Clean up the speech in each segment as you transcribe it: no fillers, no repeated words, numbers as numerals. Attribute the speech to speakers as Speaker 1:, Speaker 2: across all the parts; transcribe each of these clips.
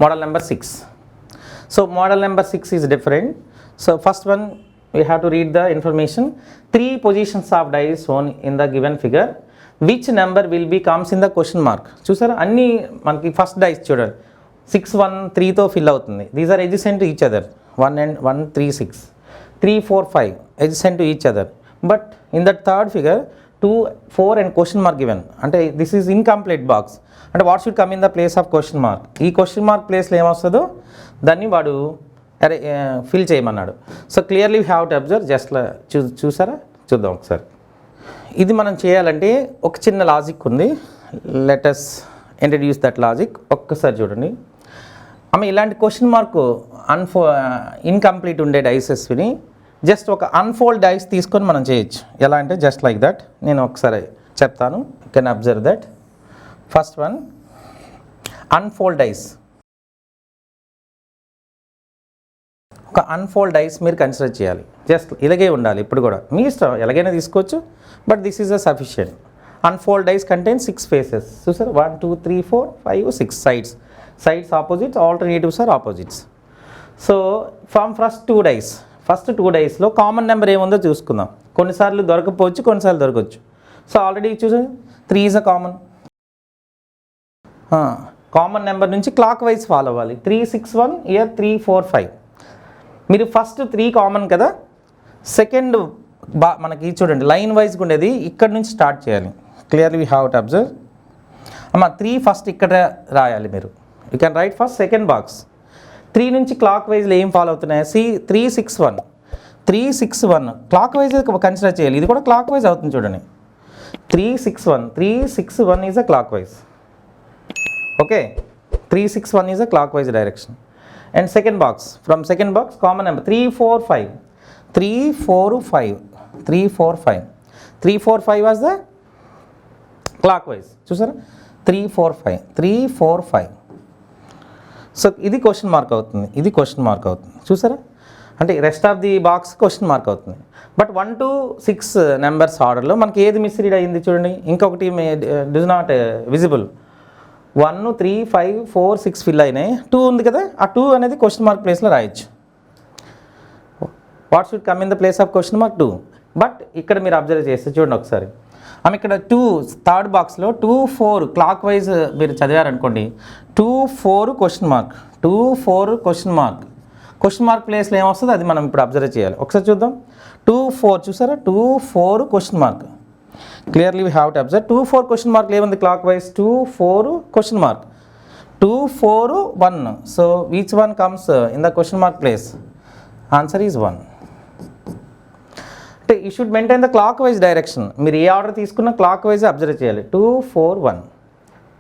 Speaker 1: model number 6. So model number 6 is different. So first one we have to read the information. 3 positions of dice shown in the given figure. Which number will be comes in the question mark? చూసారా అన్ని మనకి first dice చూడండి 6 1 3తో fill అవుతుంది. These are adjacent to each other. 1 and 1 3 6 3 4 5 adjacent to each other. But in the third figure 2 4 and question mark given. అంటే this is incomplete box. అంటే what should come in the place of question mark? ఈ question mark ప్లేస్లో ఏమొస్తుందో దాన్ని వాడు అరే fill చేయమన్నాడు. So clearly we have to observe. Just చూసారా, చూద్దాం ఒకసారి. ఇది మనం చేయాలంటే ఒక చిన్న లాజిక్ ఉంది. Let us introduce that logic. ఒక్కసారి చూడండి. ఇలాంటి క్వశ్చన్ మార్క్ ఇన్కంప్లీట్ ఉండే డైసెస్ని జస్ట్ ఒక అన్ఫోల్డ్ డైస్ తీసుకొని మనం చేయొచ్చు. ఎలా అంటే జస్ట్ లైక్ దట్. నేను ఒకసారి చెప్తాను. You can observe that. First one unfold dice. ఒక అన్ఫోల్డ్ డైస్ మీరు కన్సిడర్ చేయాలి. జస్ట్ ఇలాగే ఉండాలి. ఇప్పుడు కూడా మీ ఇష్టం, ఎలాగైనా తీసుకోవచ్చు. But this is a sufficient. Unfold dice contain 6 faces. చూసారు, 1 2 3 4 5 6 sides opposites, alternatives are opposites. So from first 2 dice, first 2 డైస్లో కామన్ నెంబర్ ఏముందో చూసుకుందాం. కొన్నిసార్లు దొరకపోవచ్చు, కొన్నిసార్లు దొరకవచ్చు. సో ఆల్రెడీ చూసారు 3 is a common. Common number నుంచి క్లాక్ వైజ్ ఫాలో అవ్వాలి. 3 6 1 year 3 4 5. మీరు ఫస్ట్ 3 కామన్ కదా, సెకండ్ మనకి చూడండి లైన్ వైజ్గా ఉండేది ఇక్కడ నుంచి స్టార్ట్ చేయాలి. Clearly we have to observe. 3 first ఇక్కడ రాయాలి మీరు. You can write first second box. 3 నుంచి క్లాక్ వైజ్లో ఏం ఫాలో అవుతున్నాయి? 3 6 1 3 6 1 క్లాక్ వైజ్ కన్సిడర్ చేయాలి. ఇది కూడా క్లాక్ వైజ్ అవుతుంది చూడండి. 3 6 1 3 6 1 is a clock wise. Okay, 3 6 1 is a clockwise direction. And second box, from second box common number 3 4 5 3 4 5 3 4 5 3 4 5 was the clockwise. చూసారా, 3 4 5 3 4 5. So ఇది క్వశ్చన్ మార్క్ అవుతుంది, ఇది క్వశ్చన్ మార్క్ అవుతుంది. చూసారా, అంటే rest of the box question mark అవుతుంది. But 1 to 6 numbers ఆర్డర్లో మనకి ఏది మిస్రీడ్ అయ్యింది చూడండి. ఇంకొకటి డిజ్ నాట్ విజిబుల్. 1 3 5 4 6 ఫిల్ అయినాయి. 2 ఉంది కదా, ఆ 2 అనేది క్వశ్చన్ మార్క్ ప్లేస్లో రాయొచ్చు. What should come in the place of question mark 2. But ఇక్కడ మీరు అబ్జర్వ్ చేస్తే చూడండి ఒకసారి. ఇక్కడ 2 థర్డ్ బాక్స్లో 2 4 క్లాక్ వైజ్ మీరు చదివారనుకోండి. 2 4 question mark 2 4 question mark. Question mark ప్లేస్లో ఏమొస్తుందో అది మనం ఇప్పుడు అబ్జర్వ్ చేయాలి. ఒకసారి చూద్దాం. 2 4 చూసారా, 2 4 question mark. Clearly we have to observe 2 4 question mark ఏముంది clockwise. 2 4 question mark 2 4 1. So which one comes in the question mark place? Answer is 1. You should maintain the clockwise direction. మీరు ఏ ఆర్డర్ తీసుకున్నా clockwise observe చేయాలి. 2 4 1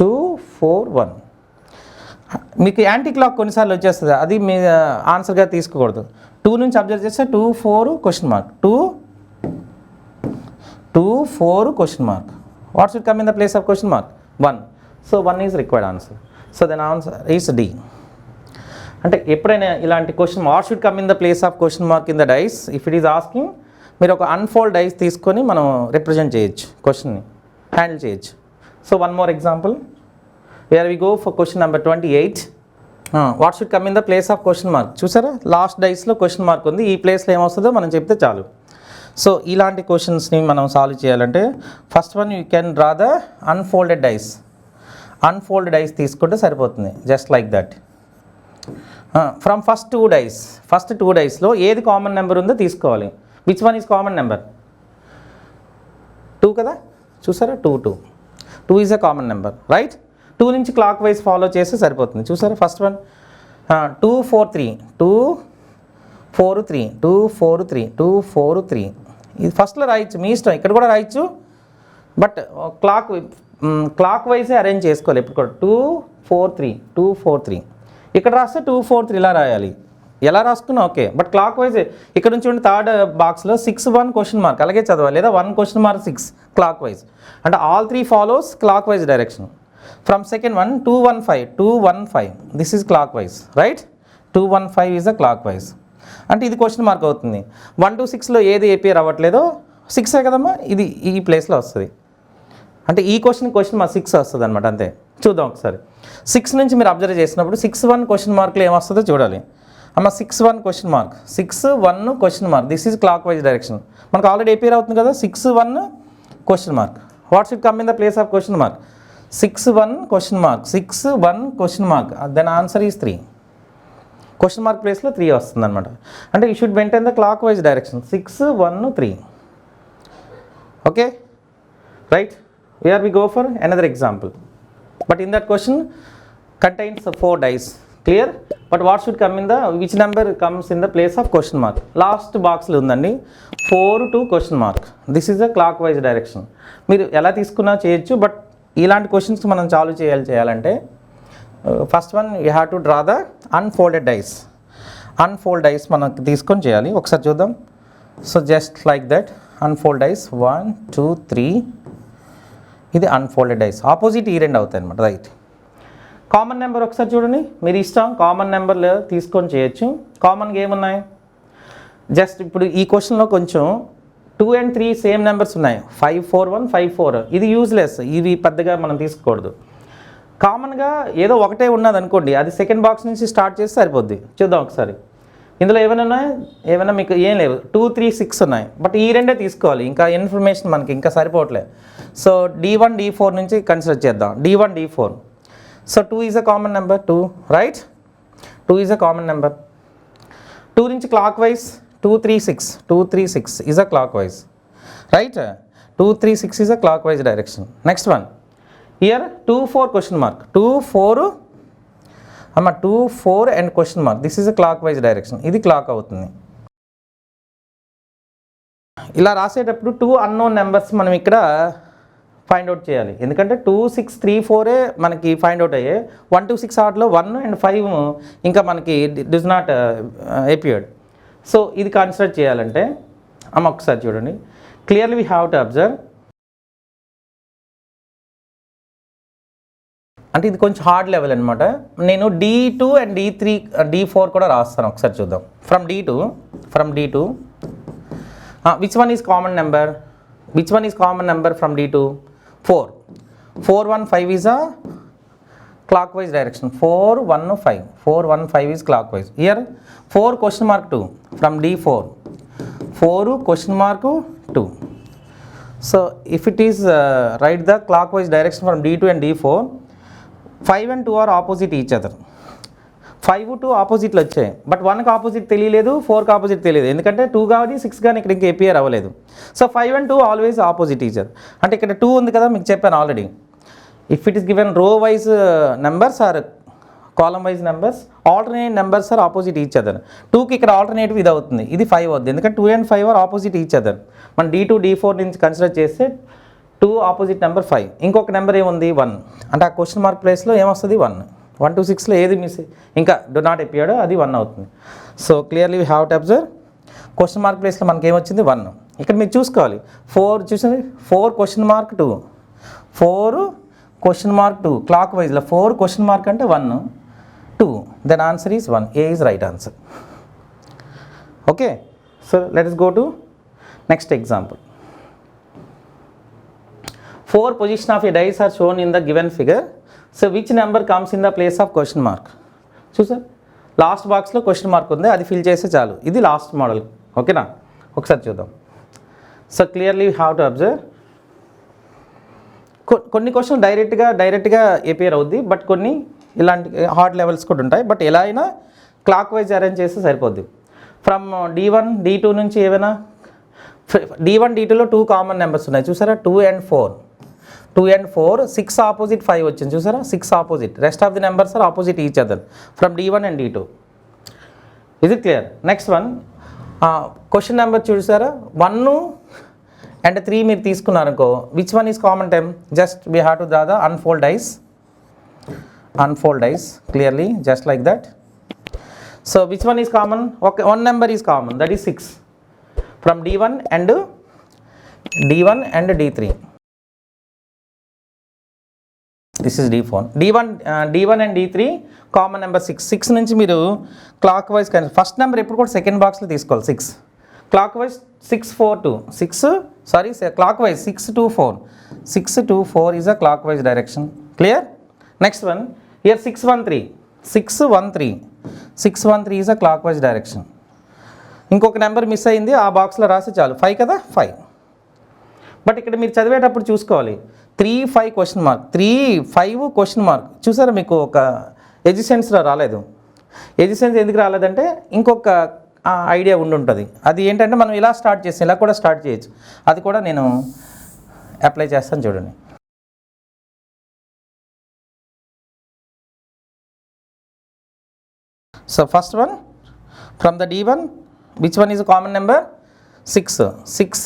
Speaker 1: 2 4 1. మీకు anti clock కొన్నిసార్లు వచ్చేస్తుంది, అది మీ ఆన్సర్గా తీసుకోకూడదు. 2 నుంచి అబ్జర్వ్ చేస్తే 2 4 question mark 2 4 question mark. What should come in the place of question mark? 1. So 1 is required answer. So then answer is D. అంటే ఎప్పుడైనా ఇలాంటి question what should come in the place of question mark in the dice, if it is asking, మీరు ఒక unfold dice తీసుకొని మనం represent చేయొచ్చు, క్వశ్చన్ని handle చేయొచ్చు. So one more example where we go for question number 28. What should come in the place of question mark. చూసారా, last డైస్లో question mark ఉంది. ఈ ప్లేస్లో ఏమొస్తుందో మనం చెప్తే చాలు. సో ఇలాంటి క్వశ్చన్స్ని మనం సాల్వ్ చేయాలంటే first one you can draw the unfolded dice. Unfold dice తీసుకుంటే సరిపోతుంది. Just like that. From first 2 డైస్లో ఏది కామన్ నెంబర్ ఉందో తీసుకోవాలి. Which one is common number? 2 కదా, చూసారా, 2 is a common number, right. 2 నుంచి క్లాక్ వైజ్ ఫాలో చేస్తే సరిపోతుంది. చూసారా, ఫస్ట్ వన్ 2 4 3 2 4 3 2 4 3 2 4 3. ఇది ఫస్ట్లో రాయొచ్చు, మీ ఇష్టం, ఇక్కడ కూడా రాయొచ్చు. బట్ క్లాక్ వైజే అరేంజ్ చేసుకోవాలి ఎప్పుడు కూడా. 2 4 3 2 4 3. ఇక్కడ రాస్తే 2 4 3 ఇలా రాయాలి. ఎలా రాసుకున్నా ఓకే, బట్ క్లాక్ వైజ్ ఇక్కడ నుంచి ఉండి థర్డ్ బాక్స్లో 6 1 క్వశ్చన్ మార్క్ అలాగే చదవాలి, లేదా 1 క్వశ్చన్ మార్క్ 6 క్లాక్ వైజ్. అంటే all 3 follows clock wise direction. From second one 2 1 5 2 1 5. This is clock wise, right. 2 1 5 is a clock wise. అంటే ఇది క్వశ్చన్ మార్క్ అవుతుంది. 1 to 6లో ఏది ఏపీఆర్ అవ్వట్లేదో 6 కదమ్మా, ఇది ఈ ప్లేస్లో వస్తుంది. అంటే ఈ క్వశ్చన్ మార్క్ 6 వస్తుంది అనమాట, అంతే. చూద్దాం ఒకసారి. 6 నుంచి మీరు అబ్జర్వ్ చేసినప్పుడు 6-1 క్వశ్చన్ మార్క్లో ఏమొస్తుందో చూడాలి. అమ్మ 6-1 question mark, 6-1 question mark, this is clockwise direction. మనకు ఆల్రెడీ అపియర్ అవుతుంది కదా 6-1 question mark. What should come in the place of question mark? 6-1 question mark, 6-1 question mark, then answer is 3. Question mark ప్లేస్లో 3 వస్తుంది అనమాట. అంటే you should maintain the clockwise direction. 6-1-3. Okay right. Here we go for another example, but in that question contains 4 dice, clear? But what should come in the, which number comes in the place of question mark? Last box lo undandi 4-2 question mark. This is a clockwise direction. మీరు ఎలా తీసుకున్నా చేయొచ్చు, but ఇలాంటి questions మనం solve చేయాలంటే first one you have to draw the unfolded dice. Unfold dice మనం తీసుకొని చేయాలి. ఒకసారి చూద్దాం. So just like that unfold dice 1 2 3. ఇది అన్ఫోల్డెడ్ డైస్, ఆపోజిట్ ఈ రెండు అవుతాయి అనమాట. రైట్. కామన్ నెంబర్ ఒకసారి చూడండి, మీరు ఇష్టం కామన్ నెంబర్లు తీసుకొని చేయొచ్చు. కామన్గా ఏమున్నాయి? జస్ట్ ఇప్పుడు ఈ క్వశ్చన్లో కొంచెం 2 and 3 సేమ్ నెంబర్స్ ఉన్నాయి. 5 4 1 5 4. ఇది యూజ్లెస్, ఇవి పెద్దగా మనం తీసుకోకూడదు. కామన్గా ఏదో ఒకటే ఉన్నది అనుకోండి, అది సెకండ్ బాక్స్ నుంచి స్టార్ట్ చేస్తే సరిపోద్ది. చూద్దాం ఒకసారి. ఇందులో ఏమైనా ఉన్నాయి? ఏమైనా మీకు ఏం లేవు. 2 3 6 ఉన్నాయి, బట్ ఈ రెండే తీసుకోవాలి. ఇంకా ఇన్ఫర్మేషన్ మనకి ఇంకా సరిపోవట్లేదు. సో D1 D4 నుంచి కన్సిడర్ చేద్దాం. D1 D4. So 2 is a common number. 2 right. 2 is a common number. 2 నుంచి clock wise 2 3 6. 2 3 6 is a clock wise, right. 2 3 6 is a clockwise direction. Next one here 2 4 question mark. 2 4 అమ్మ 2 4 and question mark. This is a clockwise direction. ఇది clock అవుతుంది. ఇలా రాసేటప్పుడు 2 unknown numbers మనం ఇక్కడ find out చేయాలి. ఎందుకంటే 2 6 3 4 మనకి ఫైండ్ అవుట్ అయ్యాయి. 1 2 6 ఆర్ట్లో 1 and 5 ఇంకా మనకి డిస్ నాట్ అపియర్డ్. సో ఇది కన్సిడర్ చేయాలంటే అమ్మ ఒకసారి చూడండి. Clearly we have to observe. అంటే ఇది కొంచెం హార్డ్ లెవెల్ అనమాట. నేను D2 and D3 D4 కూడా రాస్తాను. ఒకసారి చూద్దాం. From D2 which one is common number? Which one is common number from D2? 4. 4 1 5 is a clockwise direction. 4 1 5. 4 1 5 is clockwise. Here 4 question mark 2 from D4. 4 question mark 2. So if it is right the clockwise direction from D2 and D4, 5 and 2 are opposite each other. 5 2 ఆపోజిట్లు వచ్చాయి, but 1కి opposite తెలియలేదు, 4కి opposite తెలియదు. ఎందుకంటే 2 కానీ 6 కానీ ఇక్కడ ఇంకా అపియర్ అవ్వలేదు. So 5 and 2 always opposite each other. అంటే ఇక్కడ 2 ఉంది కదా, మీకు చెప్పాను already. If it is given row wise numbers are column wise numbers, alternate numbers are opposite each other. 2కి ఇక్కడ ఆల్టర్నేటివ్ ఇది అవుతుంది, ఇది 5 అవుతుంది. ఎందుకంటే 2 and 5 are opposite each other. మనం D2 D4 నుంచి కన్సిడర్ చేస్తే 2 ఆపోజిట్ నెంబర్ 5. ఇంకొక నెంబర్ ఏముంది? 1. అంటే ఆ క్వశ్చన్ మార్క్ ప్లేస్లో ఏమొస్తుంది? 1. 1 2 6లో ఏది మిస్ ఇంకా డు నాట్ అపియర్డ్, అది 1 అవుతుంది. So clearly we have to observe. Question mark ప్లేస్లో మనకి ఏమొచ్చింది? 1. ఇక్కడ మీరు చూసుకోవాలి. 4 చూసింది, 4 question mark 2. 4 question mark 2 clock వైజ్లో 4 క్వశ్చన్ మార్క్ అంటే 1 2. Then answer is 1. A is right answer. Okay. So let us go to next example. 4 position of a dice are shown in the given figure. So which number comes in the place of question mark? చూసారు, last బాక్స్లో question mark ఉంది, అది fill చేస్తే చాలు. ఇది last model. ఓకేనా? ఒకసారి చూద్దాం. So clearly have to observe. కొన్ని క్వశ్చన్ డైరెక్ట్గా అపియర్ అవుద్ది, బట్ కొన్ని ఇలాంటి హార్డ్ లెవెల్స్ కూడా ఉంటాయి. బట్ ఎలా అయినా క్లాక్ వైజ్ అరేంజ్ చేస్తే సరిపోద్ది. ఫ్రమ్ D1 D2 నుంచి ఏమైనా D1 D2లో 2 కామన్ నెంబర్స్ ఉన్నాయి. చూసారా? 2 and 4. 2 and 4, 6 ఆపోజిట్ 5 వచ్చింది. చూసారా? 6 ఆపోజిట్. Rest of the numbers are opposite each other from D1 and D2. Is it clear? Next one question number చూసారా? 1 and 3 మీరు తీసుకున్నారనుకో, which one is common time? Just we have to draw the unfold dice clearly just like that. So which one is common? one number is common, that is 6 ఫ్రమ్ D1 and D3. This is D4. D1 and D3 common number 6. 6 నుంచి మీరు clock wise first number ఎప్పుడు కూడా second బాక్స్లో తీసుకోవాలి. 6 clock wise 6 4 2 6 sorry clock wise 6 2 4. 6 2 4 is a clockwise direction. Clear? Next one, here 613 is a clockwise direction. ఇంకొక number miss అయింది, ఆ బాక్స్లో రాసి చాలు. 5 కదా, 5. బట్ ఇక్కడ మీరు చదివేటప్పుడు చూసుకోవాలి 3-5 క్వశ్చన్ మార్క్, 3-5 క్వశ్చన్ మార్క్. చూసారా, మీకు ఒక ఎజిసెన్స్లో రాలేదు. ఎజిసెన్స్ ఎందుకు రాలేదంటే ఇంకొక ఐడియా ఉండుంటుంది. అది ఏంటంటే మనం ఇలా స్టార్ట్ చేస్తాం, ఇలా కూడా స్టార్ట్ చేయొచ్చు. అది కూడా నేను అప్లై చేస్తాను చూడండి. So first one from the D1, which one is a common number? 6.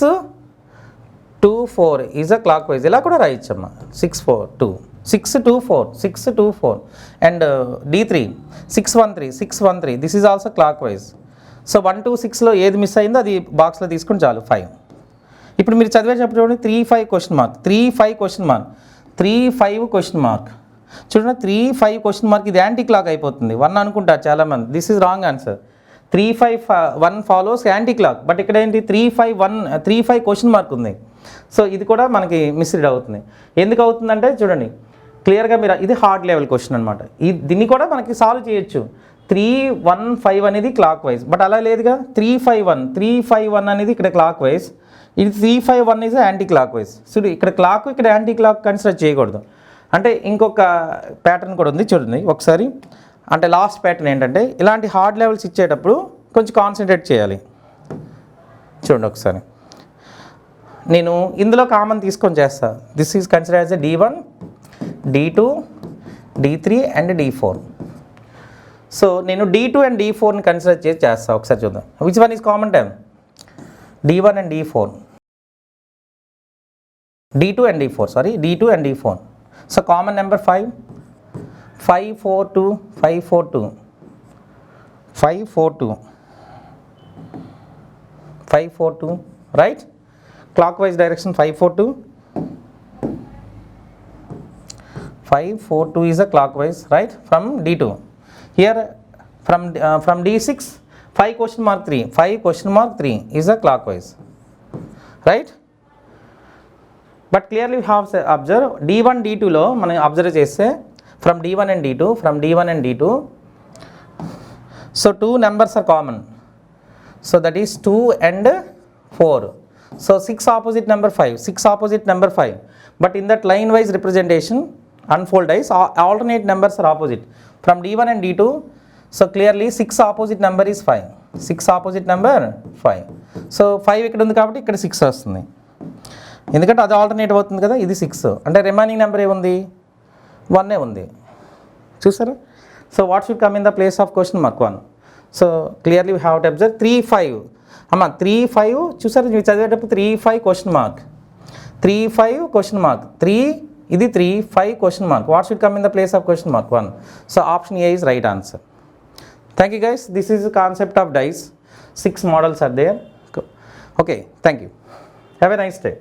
Speaker 1: 2 4 is a clockwise. ఇలా కూడా రాయొచ్చమ్మా. 6 4 2 6 2 4 6 2 4 and D3 613 this is also clockwise. So 1 2 6లో ఏది మిస్ అయిందో అది బాక్స్లో తీసుకుని చాలు 5. ఇప్పుడు మీరు చదివేటప్పుడు చూడండి 3-5 question mark, 3-5 question mark, 3-5 question mark. చూడండి 3-5 క్వశ్చన్ మార్క్, ఇది యాంటీ క్లాక్ అయిపోతుంది. 1 అనుకుంటారు చాలామంది. This is wrong answer. 3-5-1 follows anti clock. But ఇక్కడ ఏంటి 3-5 క్వశ్చన్ మార్క్ ఉంది. సో ఇది కూడా మనకి మిస్రీడ్ అవుతుంది. ఎందుకు అవుతుందంటే చూడండి క్లియర్గా మీరు, ఇది హార్డ్ లెవెల్ క్వశ్చన్ అనమాట. దీన్ని కూడా మనకి సాల్వ్ చేయొచ్చు. 3-1-5 అనేది క్లాక్ వైజ్, బట్ అలా లేదుగా. 3-5-1 అనేది ఇక్కడ క్లాక్ వైజ్, ఇది 3-5-1 is anti clock wise. So ఇక్కడ క్లాక్, ఇక్కడ యాంటీ క్లాక్ కన్సిడర్ చేయకూడదు. అంటే ఇంకొక ప్యాటర్న్ కూడా ఉంది చూడండి ఒకసారి. అంటే లాస్ట్ ప్యాటర్న్ ఏంటంటే ఇలాంటి హార్డ్ లెవెల్స్ ఇచ్చేటప్పుడు కొంచెం కాన్సన్ట్రేట్ చేయాలి. చూడండి ఒకసారి, నేను ఇందులో కామన్ తీసుకొని చేస్తాను. This is consider as a D1, D2, D3 and D4. So నేను D2 అండ్ D4ని కన్సిడర్ చేసి చేస్తాను. ఒకసారి చూద్దాం. Which one is common term? D1 and D4. D2 and D4, sorry, D2 and D4. So common number 5, 5 4 2 5 4 2 5 4 2 5 4 2, right? Clockwise direction 5 4 2 5 4 2 is a clockwise, right? From D2. Here from D6 5 question mark 3 is a clockwise, right? But clearly we have observed D1 D2లో మనం observe చేస్తే from D1 and D2, so 2 numbers are common, so that is 2 and 4. So 6 opposite number 5, but in that line wise representation unfold as alternate numbers are opposite from D1 and D2. So clearly 6 opposite number is 5, so 5 ఇక్కడ ఉంది కాబట్టి ఇక్కడ 6 వస్తుంది, ఎందుకంటే అది alternate అవుతుంది కదా. ఇది 6 అంటే రిమైనింగ్ నెంబర్ ఏముంది? 1 ఉంది. చూసారా? So what should come in the place of question mark 1. So clearly we have to observe 3-5 అమ్మా. 3-5 చూసారా, మీరు చదివేటప్పుడు 3-5 క్వశ్చన్ మార్క్, 3-5 క్వశ్చన్ మార్క్, 3 ఇది 3-5 question mark. What should come in the place of question mark 1. So option A is right answer. Thank you guys. This is the concept of dice. 6 models are there. Okay, thank you. Have a nice day.